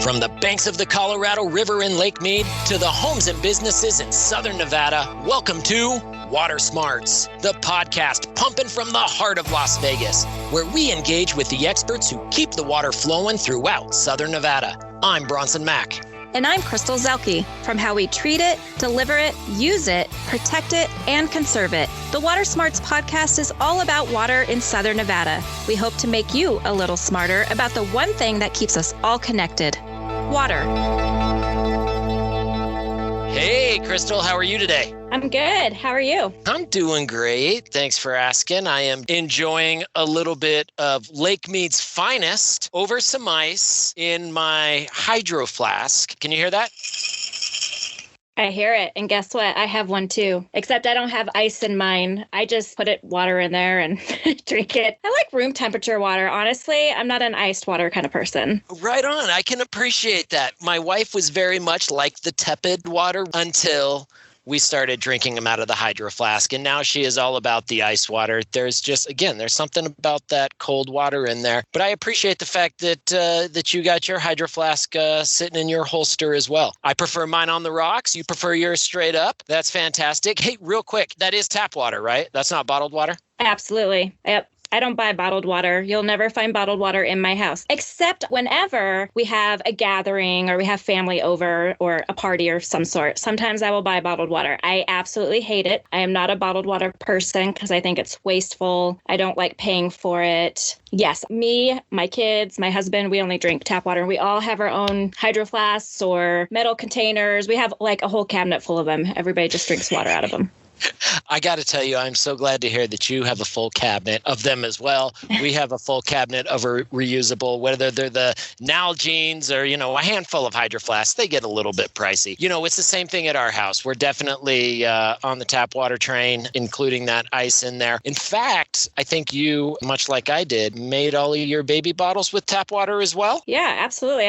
From the banks of the Colorado River in Lake Mead to the homes and businesses in Southern Nevada, welcome to Water Smarts, the podcast pumping from the heart of Las Vegas, where we engage with the experts who keep the water flowing throughout Southern Nevada. I'm Bronson Mack. And I'm Crystal Zelke. From how we treat it, deliver it, use it, protect it, and conserve it, the Water Smarts podcast is all about water in Southern Nevada. We hope to make you a little smarter about the one thing that keeps us all connected: water. Hey, Crystal, how are you today? I'm good. How are you? I'm doing great. Thanks for asking. I am enjoying a little bit of Lake Mead's finest over some ice in my hydro flask. Can you hear that? I hear it. And guess what? I have one too, except I don't have ice in mine. I just put water in there and drink it. I like room temperature water. Honestly, I'm not an iced water kind of person. Right on. I can appreciate that. My wife was very much like the tepid water until we started drinking them out of the hydro flask, and now she is all about the ice water. There's just, again, there's something about that cold water in there. But I appreciate the fact that you got your hydro flask sitting in your holster as well. I prefer mine on the rocks. You prefer yours straight up. That's fantastic. Hey, real quick, that is tap water, right? That's not bottled water? Absolutely. Yep. I don't buy bottled water. You'll never find bottled water in my house, except whenever we have a gathering or we have family over or a party of some sort. Sometimes I will buy bottled water. I absolutely hate it. I am not a bottled water person because I think it's wasteful. I don't like paying for it. Yes, me, my kids, my husband, we only drink tap water. We all have our own hydro flasks or metal containers. We have like a whole cabinet full of them. Everybody just drinks water out of them. I got to tell you, I'm so glad to hear that you have a full cabinet of them as well. We have a full cabinet of reusable, whether they're the Nalgene's or, a handful of hydro flasks. They get a little bit pricey. It's the same thing at our house. We're definitely on the tap water train, including that ice in there. In fact, I think you, much like I did, made all of your baby bottles with tap water as well? Yeah, absolutely.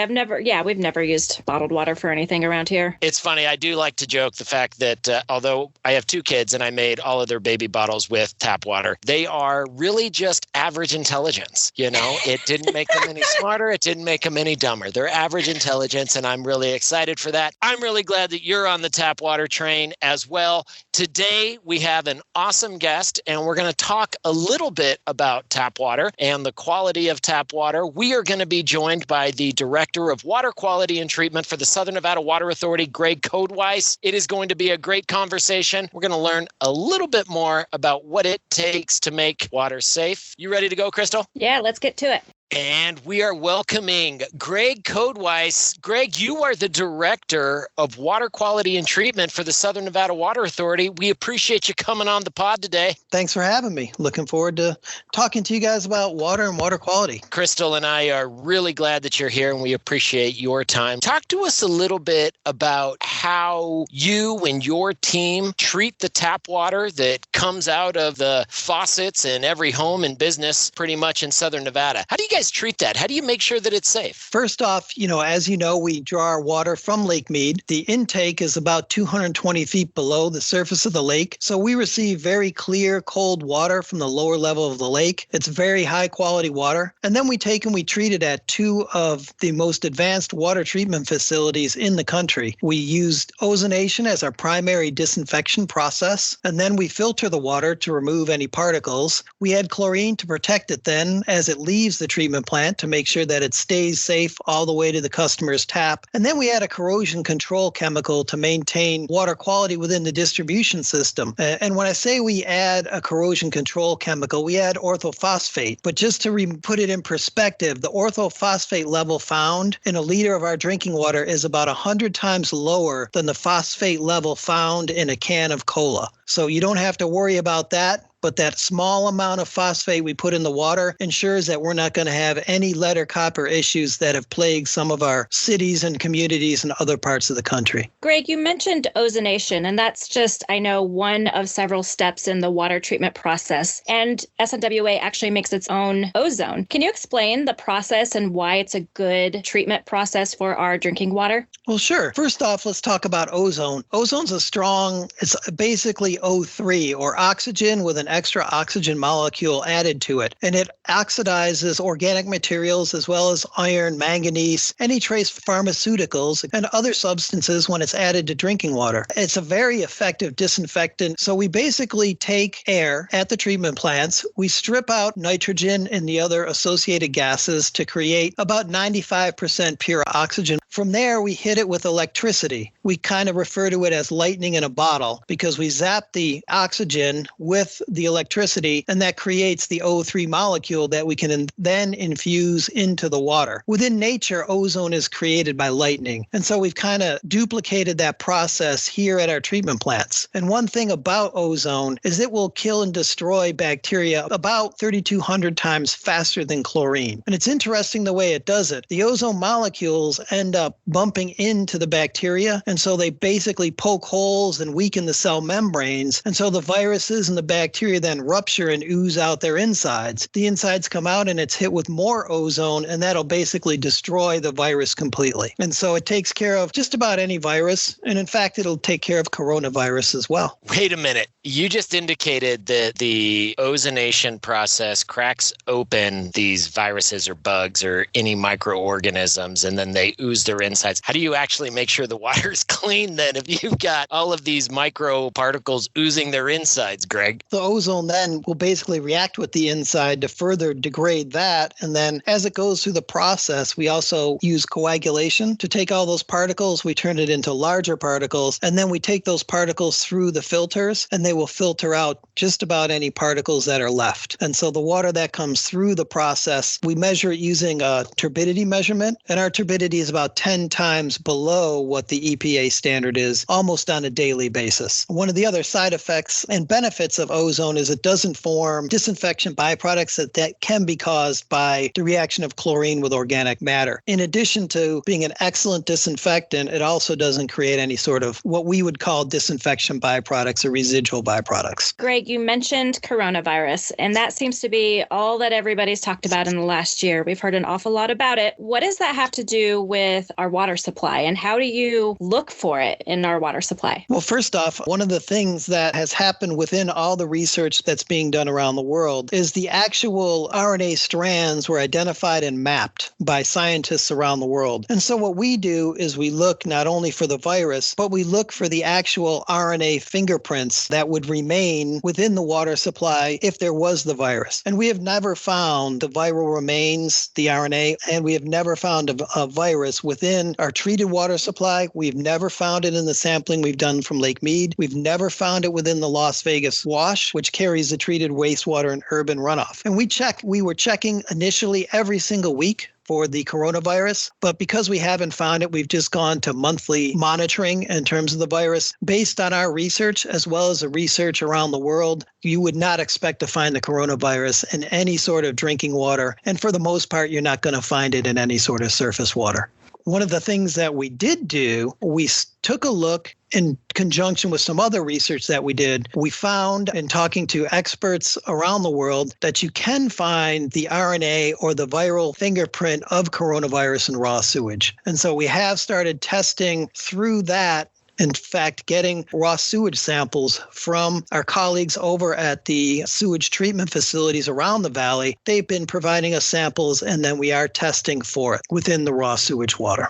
We've never used bottled water for anything around here. It's funny. I do like to joke the fact that although I have two kids, and I made all of their baby bottles with tap water, they are really just average intelligence. It didn't make them any smarter. It didn't make them any dumber. They're average intelligence, and I'm really excited for that. I'm really glad that you're on the tap water train as well. Today, we have an awesome guest, and we're going to talk a little bit about tap water and the quality of tap water. We are going to be joined by the Director of Water Quality and Treatment for the Southern Nevada Water Authority, Greg Kodweis. It is going to be a great conversation. We're going to learn a little bit more about what it takes to make water safe. You ready to go, Crystal? Yeah, let's get to it. And we are welcoming Greg Kodweis. Greg, you are the Director of Water Quality and Treatment for the Southern Nevada Water Authority. We appreciate you coming on the pod today. Thanks for having me. Looking forward to talking to you guys about water and water quality. Crystal and I are really glad that you're here, and we appreciate your time. Talk to us a little bit about how you and your team treat the tap water that comes out of the faucets in every home and business pretty much in Southern Nevada. How do you guys treat that? How do you make sure that it's safe? First off, as you know, we draw our water from Lake Mead. The intake is about 220 feet below the surface of the lake. So we receive very clear, cold water from the lower level of the lake. It's very high quality water. And then we take and we treat it at two of the most advanced water treatment facilities in the country. We use ozonation as our primary disinfection process. And then we filter the water to remove any particles. We add chlorine to protect it then as it leaves the treatment plant to make sure that it stays safe all the way to the customer's tap. And then we add a corrosion control chemical to maintain water quality within the distribution system. And when I say we add a corrosion control chemical, we add orthophosphate. But just to put it in perspective, the orthophosphate level found in a liter of our drinking water is about 100 times lower than the phosphate level found in a can of cola. So you don't have to worry about that. But that small amount of phosphate we put in the water ensures that we're not going to have any lead or copper issues that have plagued some of our cities and communities in other parts of the country. Greg, you mentioned ozonation, and that's just, I know, one of several steps in the water treatment process. And SNWA actually makes its own ozone. Can you explain the process and why it's a good treatment process for our drinking water? Well, sure. First off, let's talk about ozone. Ozone's it's basically O3, or oxygen with an extra oxygen molecule added to it, and it oxidizes organic materials as well as iron, manganese, any trace pharmaceuticals, and other substances when it's added to drinking water. It's a very effective disinfectant. So we basically take air at the treatment plants, we strip out nitrogen and the other associated gases to create about 95% pure oxygen. From there, we hit it with electricity. We kind of refer to it as lightning in a bottle because we zap the oxygen with the electricity, and that creates the O3 molecule that we can then infuse into the water. Within nature, ozone is created by lightning. And so we've kind of duplicated that process here at our treatment plants. And one thing about ozone is it will kill and destroy bacteria about 3,200 times faster than chlorine. And it's interesting the way it does it. The ozone molecules end up bumping into the bacteria, and so they basically poke holes and weaken the cell membranes, and so the viruses and the bacteria then rupture and ooze out their insides. The insides come out and it's hit with more ozone, and that'll basically destroy the virus completely. And so it takes care of just about any virus, and in fact, it'll take care of coronavirus as well. Wait a minute. You just indicated that the ozonation process cracks open these viruses or bugs or any microorganisms, and then they ooze their insides. How do you actually make sure the water is clean then if you've got all of these microparticles oozing their insides, Greg? The ozone then will basically react with the inside to further degrade that. And then as it goes through the process, we also use coagulation to take all those particles. We turn it into larger particles, and then we take those particles through the filters, and they will filter out just about any particles that are left. And so the water that comes through the process, we measure it using a turbidity measurement, and our turbidity is about 10 times below what the EPA standard is, almost on a daily basis. One of the other side effects and benefits of ozone is it doesn't form disinfection byproducts that can be caused by the reaction of chlorine with organic matter. In addition to being an excellent disinfectant, it also doesn't create any sort of what we would call disinfection byproducts or residual byproducts. Greg, you mentioned coronavirus, and that seems to be all that everybody's talked about in the last year. We've heard an awful lot about it. What does that have to do with our water supply, and how do you look for it in our water supply? Well, first off, one of the things that has happened within all the research that's being done around the world is the actual RNA strands were identified and mapped by scientists around the world. And so what we do is we look not only for the virus, but we look for the actual RNA fingerprints that would remain within the water supply if there was the virus. And we have never found the viral remains, the RNA, and we have never found a virus within our treated water supply. We've never found it in the sampling we've done from Lake Mead. We've never found it within the Las Vegas wash, which carries the treated wastewater and urban runoff. And we were checking initially every single week for the coronavirus, but because we haven't found it, we've just gone to monthly monitoring in terms of the virus. Based on our research, as well as the research around the world, you would not expect to find the coronavirus in any sort of drinking water, and for the most part, you're not going to find it in any sort of surface water. One of the things that we did do, we took a look in conjunction with some other research that we did. We found in talking to experts around the world that you can find the RNA or the viral fingerprint of coronavirus in raw sewage. And so we have started testing through that. In fact, getting raw sewage samples from our colleagues over at the sewage treatment facilities around the valley. They've been providing us samples, and then we are testing for it within the raw sewage water.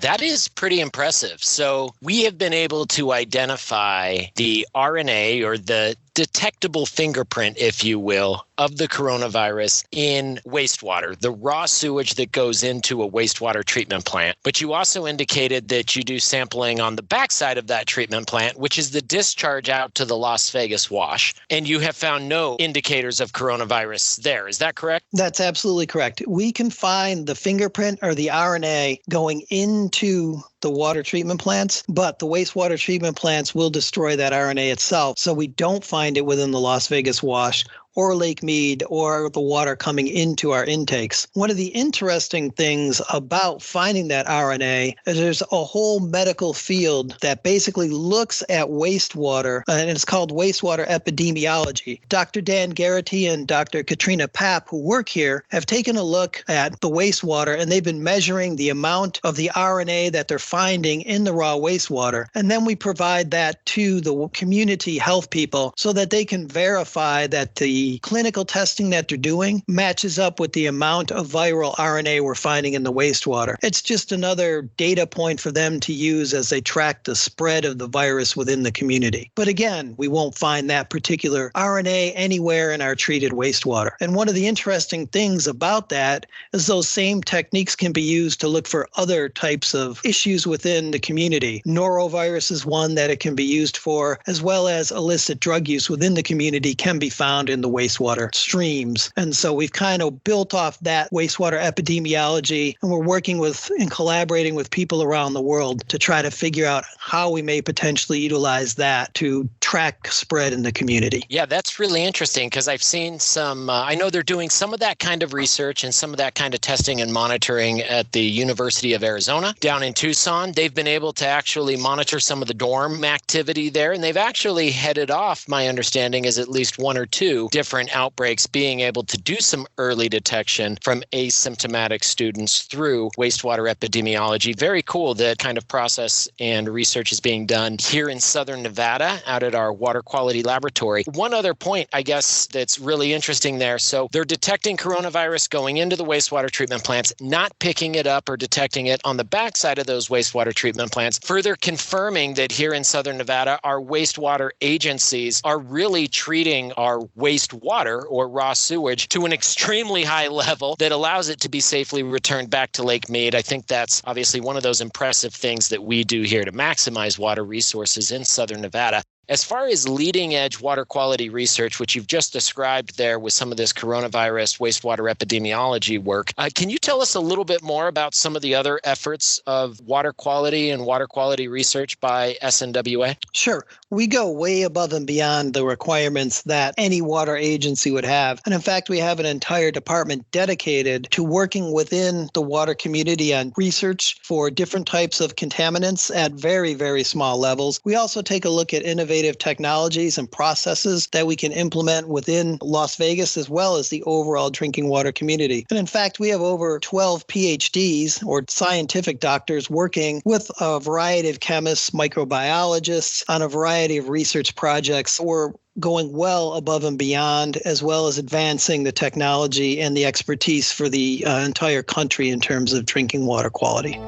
That is pretty impressive. So we have been able to identify the RNA or the detectable fingerprint, if you will, of the coronavirus in wastewater, the raw sewage that goes into a wastewater treatment plant. But you also indicated that you do sampling on the backside of that treatment plant, which is the discharge out to the Las Vegas wash. And you have found no indicators of coronavirus there. Is that correct? That's absolutely correct. We can find the fingerprint or the RNA going into the water treatment plants, but the wastewater treatment plants will destroy that RNA itself. So we don't find it within the Las Vegas wash or Lake Mead or the water coming into our intakes. One of the interesting things about finding that RNA is there's a whole medical field that basically looks at wastewater, and it's called wastewater epidemiology. Dr. Dan Garrity and Dr. Katrina Papp, who work here, have taken a look at the wastewater, and they've been measuring the amount of the RNA that they're finding in the raw wastewater. And then we provide that to the community health people so that they can verify that the clinical testing that they're doing matches up with the amount of viral RNA we're finding in the wastewater. It's just another data point for them to use as they track the spread of the virus within the community. But again, we won't find that particular RNA anywhere in our treated wastewater. And one of the interesting things about that is those same techniques can be used to look for other types of issues within the community. Norovirus is one that it can be used for, as well as illicit drug use within the community can be found in the wastewater streams. And so we've kind of built off that wastewater epidemiology, and we're working with and collaborating with people around the world to try to figure out how we may potentially utilize that to track spread in the community. Yeah, that's really interesting because I've seen some, I know they're doing some of that kind of research and some of that kind of testing and monitoring at the University of Arizona down in Tucson. They've been able to actually monitor some of the dorm activity there, and they've actually headed off, my understanding is at least one or two different outbreaks, being able to do some early detection from asymptomatic students through wastewater epidemiology. Very cool that kind of process and research is being done here in Southern Nevada out at our water quality laboratory. One other point, I guess, that's really interesting there. So they're detecting coronavirus going into the wastewater treatment plants, not picking it up or detecting it on the backside of those wastewater treatment plants, further confirming that here in Southern Nevada, our wastewater agencies are really treating our wastewater or raw sewage to an extremely high level that allows it to be safely returned back to Lake Mead. I think that's obviously one of those impressive things that we do here to maximize water resources in Southern Nevada. As far as leading edge water quality research, which you've just described there with some of this coronavirus wastewater epidemiology work, can you tell us a little bit more about some of the other efforts of water quality and water quality research by SNWA? Sure. We go way above and beyond the requirements that any water agency would have. And in fact, we have an entire department dedicated to working within the water community on research for different types of contaminants at very, very small levels. We also take a look at innovative technologies and processes that we can implement within Las Vegas as well as the overall drinking water community. And in fact, we have over 12 PhDs or scientific doctors working with a variety of chemists, microbiologists on a variety of research projects. We're going well above and beyond, as well as advancing the technology and the expertise for the entire country in terms of drinking water quality.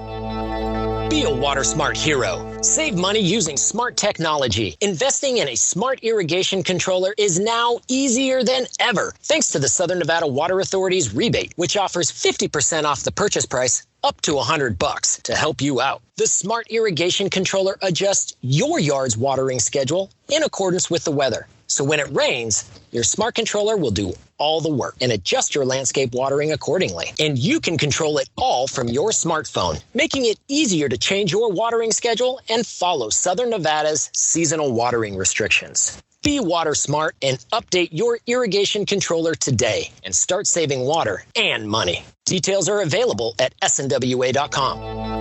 Be a water smart hero. Save money using smart technology. Investing in a smart irrigation controller is now easier than ever, thanks to the Southern Nevada Water Authority's rebate, which offers 50% off the purchase price up to $100 to help you out. The smart irrigation controller adjusts your yard's watering schedule in accordance with the weather. So when it rains, your smart controller will do all the work and adjust your landscape watering accordingly. And you can control it all from your smartphone, making it easier to change your watering schedule and follow Southern Nevada's seasonal watering restrictions. Be water smart and update your irrigation controller today and start saving water and money. Details are available at snwa.com.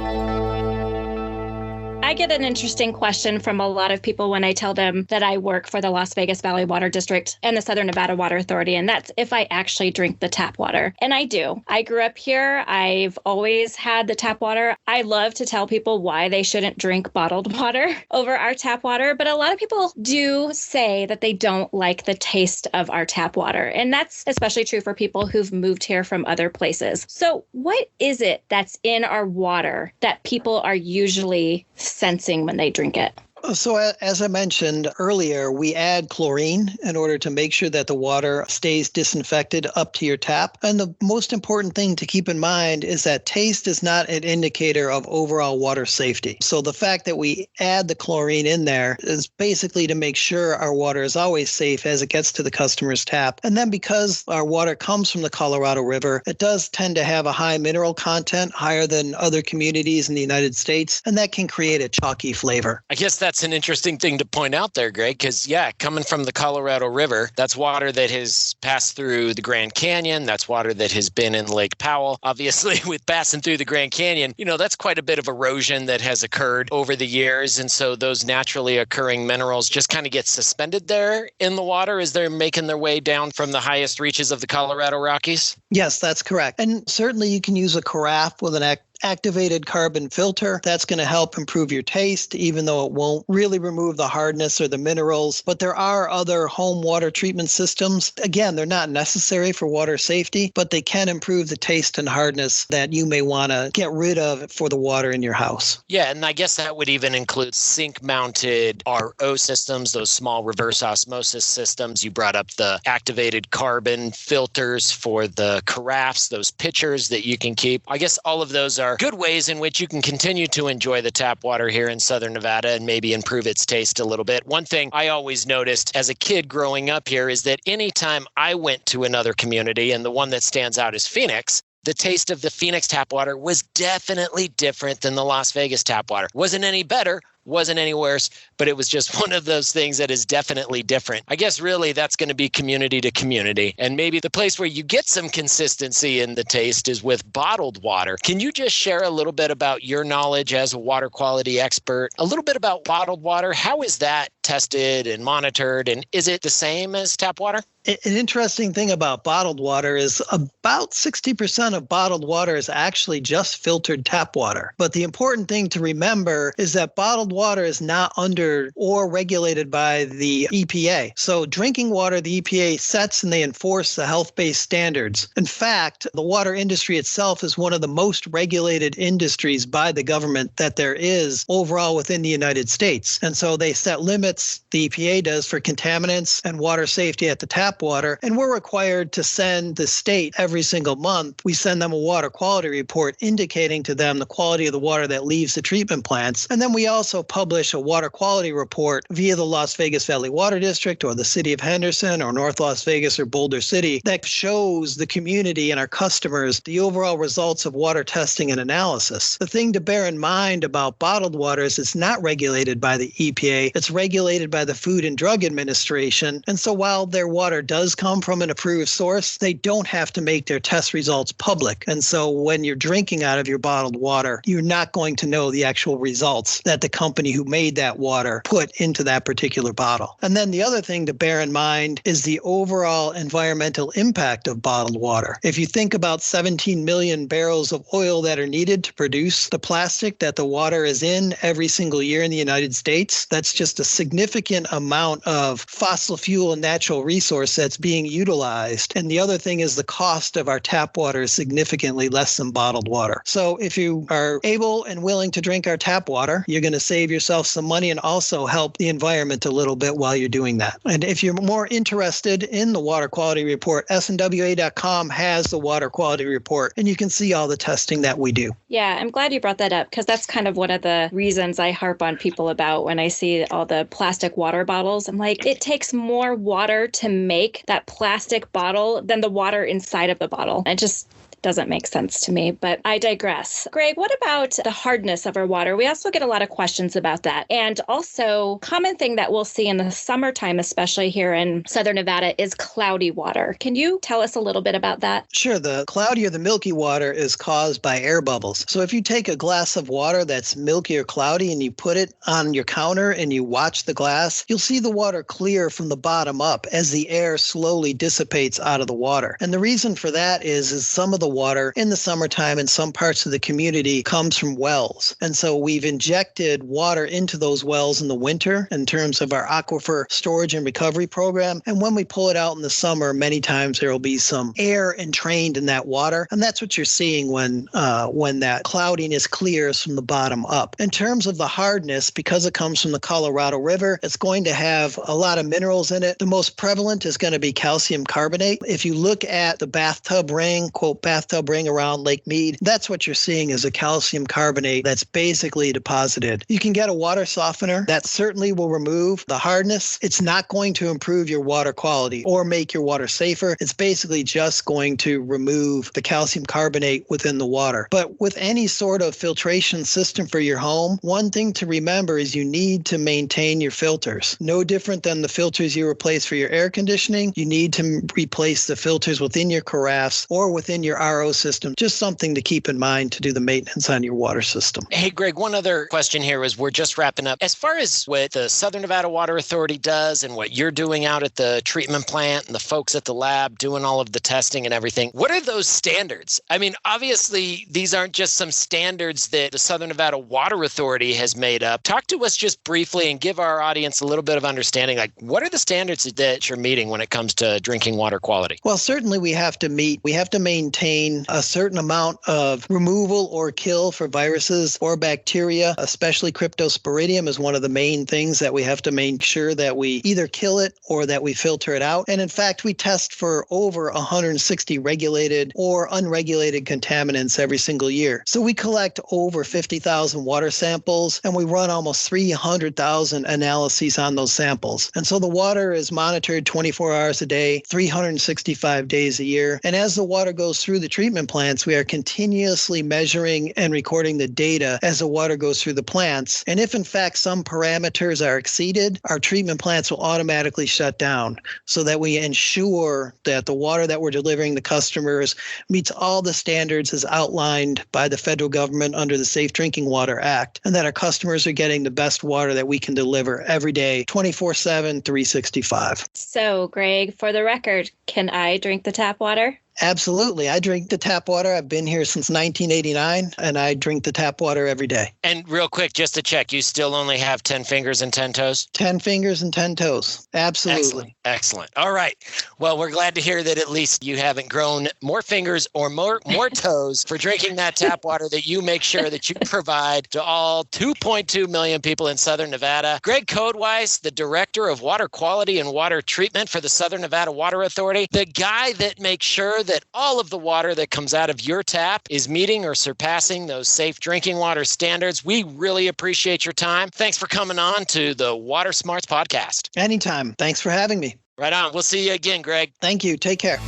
I get an interesting question from a lot of people when I tell them that I work for the Las Vegas Valley Water District and the Southern Nevada Water Authority, and that's if I actually drink the tap water. And I do. I grew up here. I've always had the tap water. I love to tell people why they shouldn't drink bottled water over our tap water, but a lot of people do say that they don't like the taste of our tap water. And that's especially true for people who've moved here from other places. So what is it that's in our water that people are usually sensing when they drink it? So as I mentioned earlier, we add chlorine in order to make sure that the water stays disinfected up to your tap. And the most important thing to keep in mind is that taste is not an indicator of overall water safety. So the fact that we add the chlorine in there is basically to make sure our water is always safe as it gets to the customer's tap. And then because our water comes from the Colorado River, it does tend to have a high mineral content, higher than other communities in the United States, and that can create a chalky flavor. I guess that's That's an interesting thing to point out there, Greg, because, coming from the Colorado River, that's water that has passed through the Grand Canyon. That's water that has been in Lake Powell. Obviously, with passing through the Grand Canyon, that's quite a bit of erosion that has occurred over the years. And so those naturally occurring minerals just kind of get suspended there in the water as they're making their way down from the highest reaches of the Colorado Rockies. Yes, that's correct. And certainly you can use a carafe with an activated carbon filter. That's going to help improve your taste, even though it won't really remove the hardness or the minerals. But there are other home water treatment systems. Again, they're not necessary for water safety, but they can improve the taste and hardness that you may want to get rid of for the water in your house. Yeah, and I guess that would even include sink-mounted RO systems, those small reverse osmosis systems. You brought up the activated carbon filters for the carafes, those pitchers that you can keep. I guess all of those are good ways in which you can continue to enjoy the tap water here in Southern Nevada and maybe improve its taste a little bit. One thing I always noticed as a kid growing up here is that anytime I went to another community, and the one that stands out is Phoenix, the taste of the Phoenix tap water was definitely different than the Las Vegas tap water. Wasn't any better, wasn't any worse, but it was just one of those things that is definitely different. I guess really that's going to be community to community. And maybe the place where you get some consistency in the taste is with bottled water. Can you just share a little bit about your knowledge as a water quality expert? A little bit about bottled water. How is that tested and monitored? And is it the same as tap water? An interesting thing about bottled water is about 60% of bottled water is actually just filtered tap water. But the important thing to remember is that bottled water is not under or regulated by the EPA. So drinking water, the EPA sets and they enforce the health-based standards. In fact, the water industry itself is one of the most regulated industries by the government that there is overall within the United States. And so they set limits, the EPA does, for contaminants and water safety at the tap water, and we're required to send the state every single month. We send them a water quality report indicating to them the quality of the water that leaves the treatment plants. And then we also publish a water quality report via the Las Vegas Valley Water District or the City of Henderson or North Las Vegas or Boulder City that shows the community and our customers the overall results of water testing and analysis. The thing to bear in mind about bottled water is it's not regulated by the EPA. It's regulated by the Food and Drug Administration. And so while their water does come from an approved source, they don't have to make their test results public. And so when you're drinking out of your bottled water, you're not going to know the actual results that the company who made that water put into that particular bottle. And then the other thing to bear in mind is the overall environmental impact of bottled water. If you think about 17 million barrels of oil that are needed to produce the plastic that the water is in every single year in the United States, that's just a significant amount of fossil fuel and natural resource that's being utilized. And the other thing is the cost of our tap water is significantly less than bottled water. So if you are able and willing to drink our tap water, you're going to save yourself some money and also help the environment a little bit while you're doing that. And if you're more interested in the water quality report, SNWA.com has the water quality report, and you can see all the testing that we do. Yeah, I'm glad you brought that up because that's kind of one of the reasons I harp on people about when I see all the plastic water bottles. I'm like, it takes more water to make that plastic bottle than the water inside of the bottle. It just doesn't make sense to me, but I digress. Greg, what about the hardness of our water? We also get a lot of questions about that. And also, common thing that we'll see in the summertime, especially here in Southern Nevada, is cloudy water. Can you tell us a little bit about that? Sure. The cloudy or the milky water is caused by air bubbles. So if you take a glass of water that's milky or cloudy and you put it on your counter and you watch the glass, you'll see the water clear from the bottom up as the air slowly dissipates out of the water. And the reason for that is some of the water in the summertime in some parts of the community comes from wells. And so we've injected water into those wells in the winter in terms of our aquifer storage and recovery program. And when we pull it out in the summer, many times there will be some air entrained in that water. And that's what you're seeing when that cloudiness clears from the bottom up. In terms of the hardness, because it comes from the Colorado River, it's going to have a lot of minerals in it. The most prevalent is going to be calcium carbonate. If you look at the bathtub ring, quote, bathtub ring around Lake Mead, that's what you're seeing is a calcium carbonate that's basically deposited. You can can get a water softener. That certainly will remove the hardness. It's not going to improve your water quality or make your water safer. It's basically just going to remove the calcium carbonate within the water. But with any sort of filtration system for your home, one thing to remember is you need to maintain your filters. No different than the filters you replace for your air conditioning, you need to replace the filters within your carafes or within your RO system. Just something to keep in mind to do the maintenance on your water system. Hey, Greg, one other question here is we're just wrapping up. As far as what the Southern Nevada Water Authority does and what you're doing out at the treatment plant and the folks at the lab doing all of the testing and everything, what are those standards? I mean, obviously, these aren't just some standards that the Southern Nevada Water Authority has made up. Talk to us just briefly and give our audience a little bit of understanding. Like, what are the standards that you're meeting when it comes to drinking water quality? Well, certainly we have to maintain a certain amount of removal or kill for viruses or bacteria, especially cryptosporidium is one of the main things that we have to make sure that we either kill it or that we filter it out. And in fact, we test for over 160 regulated or unregulated contaminants every single year. So we collect over 50,000 water samples and we run almost 300,000 analyses on those samples. And so the water is monitored 24 hours a day, 365 days a year. And as the water goes through the treatment plants, we are continuously measuring and recording the data as the water goes through the plants. And if in fact some parameters are exceeded, our treatment plants will automatically shut down so that we ensure that the water that we're delivering to customers meets all the standards as outlined by the federal government under the Safe Drinking Water Act, and that our customers are getting the best water that we can deliver every day, 24/7, 365. So, Greg, for the record, can I drink the tap water? Absolutely. I drink the tap water. I've been here since 1989, and I drink the tap water every day. And real quick, just to check, you still only have 10 fingers and 10 toes? 10 fingers and 10 toes. Absolutely. Excellent. All right. Well, we're glad to hear that at least you haven't grown more fingers or more toes for drinking that tap water that you make sure that you provide to all 2.2 million people in Southern Nevada. Greg Kodweis, the Director of Water Quality and Water Treatment for the Southern Nevada Water Authority, the guy that makes sure that all of the water that comes out of your tap is meeting or surpassing those safe drinking water standards. We really appreciate your time. Thanks for coming on to the Water Smarts podcast. Anytime. Thanks for having me. Right on. We'll see you again, Greg. Thank you. Take care.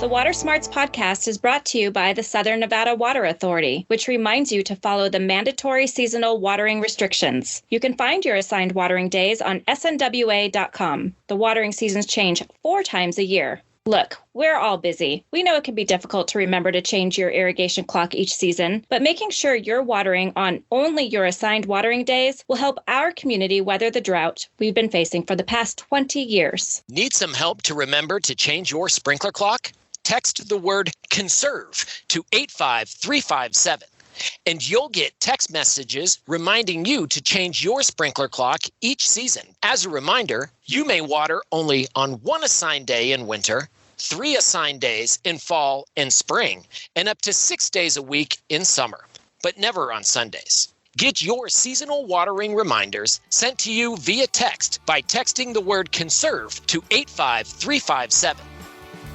The Water Smarts podcast is brought to you by the Southern Nevada Water Authority, which reminds you to follow the mandatory seasonal watering restrictions. You can find your assigned watering days on SNWA.com. The watering seasons change 4 times a year. Look, we're all busy. We know it can be difficult to remember to change your irrigation clock each season, but making sure you're watering on only your assigned watering days will help our community weather the drought we've been facing for the past 20 years. Need some help to remember to change your sprinkler clock? Text the word CONSERVE to 85357. And you'll get text messages reminding you to change your sprinkler clock each season. As a reminder, you may water only on 1 assigned day in winter, 3 assigned days in fall and spring, and up to 6 days a week in summer, but never on Sundays. Get your seasonal watering reminders sent to you via text by texting the word CONSERVE to 85357.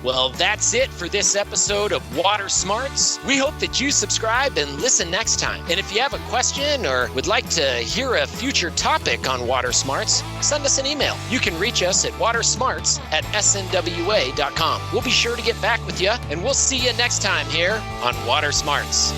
Well, that's it for this episode of Water Smarts. We hope that you subscribe and listen next time. And if you have a question or would like to hear a future topic on Water Smarts, send us an email. You can reach us at watersmarts@snwa.com. We'll be sure to get back with you, and we'll see you next time here on Water Smarts.